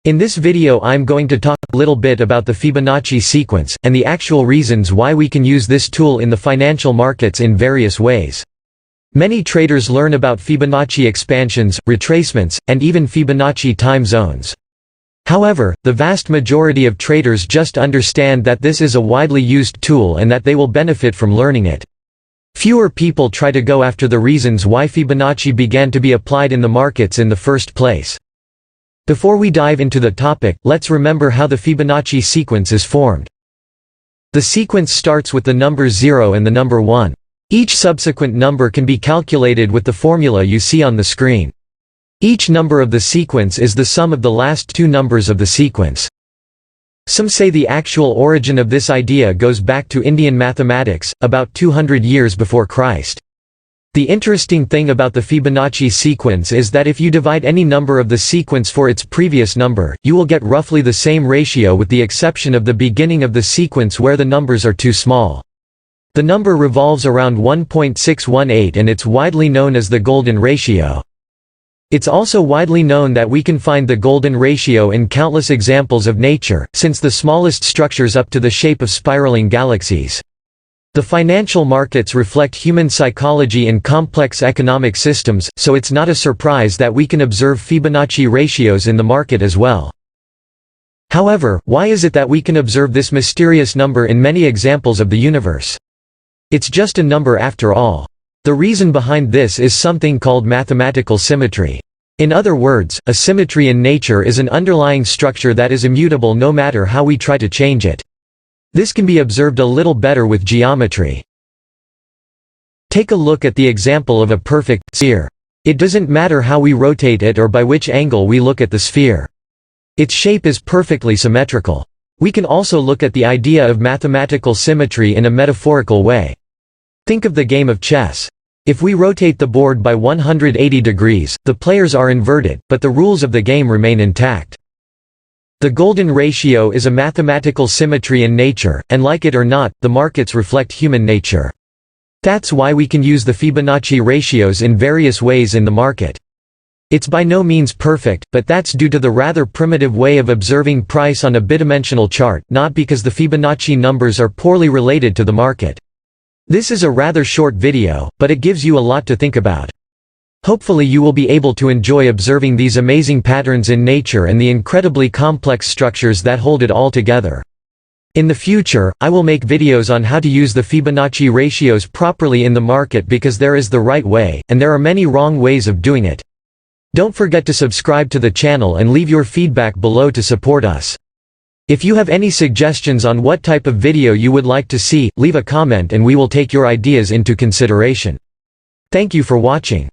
In this video I'm going to talk a little bit about the Fibonacci sequence, and the actual reasons why we can use this tool in the financial markets in various ways. Many traders learn about Fibonacci expansions, retracements, and even Fibonacci time zones. However, the vast majority of traders just understand that this is a widely used tool and that they will benefit from learning it. Fewer people try to go after the reasons why Fibonacci began to be applied in the markets in the first place. Before we dive into the topic, let's remember how the Fibonacci sequence is formed. The sequence starts with the number 0 and the number 1. Each subsequent number can be calculated with the formula you see on the screen. Each number of the sequence is the sum of the last two numbers of the sequence. Some say the actual origin of this idea goes back to Indian mathematics, about 200 years before Christ. The interesting thing about the Fibonacci sequence is that if you divide any number of the sequence for its previous number, you will get roughly the same ratio with the exception of the beginning of the sequence where the numbers are too small. The number revolves around 1.618 and it's widely known as the golden ratio. It's also widely known that we can find the golden ratio in countless examples of nature, since the smallest structures up to the shape of spiraling galaxies. The financial markets reflect human psychology and complex economic systems, so it's not a surprise that we can observe Fibonacci ratios in the market as well. However, why is it that we can observe this mysterious number in many examples of the universe? It's just a number after all. The reason behind this is something called mathematical symmetry. In other words, a symmetry in nature is an underlying structure that is immutable no matter how we try to change it. This can be observed a little better with geometry. Take a look at the example of a perfect sphere. It doesn't matter how we rotate it or by which angle we look at the sphere. Its shape is perfectly symmetrical. We can also look at the idea of mathematical symmetry in a metaphorical way. Think of the game of chess. If we rotate the board by 180 degrees, the players are inverted, but the rules of the game remain intact. The golden ratio is a mathematical symmetry in nature, and like it or not, the markets reflect human nature. That's why we can use the Fibonacci ratios in various ways in the market. It's by no means perfect, but that's due to the rather primitive way of observing price on a bidimensional chart, not because the Fibonacci numbers are poorly related to the market. This is a rather short video, but it gives you a lot to think about. Hopefully you will be able to enjoy observing these amazing patterns in nature and the incredibly complex structures that hold it all together. In the future, I will make videos on how to use the Fibonacci ratios properly in the market because there is the right way, and there are many wrong ways of doing it. Don't forget to subscribe to the channel and leave your feedback below to support us. If you have any suggestions on what type of video you would like to see, leave a comment and we will take your ideas into consideration. Thank you for watching.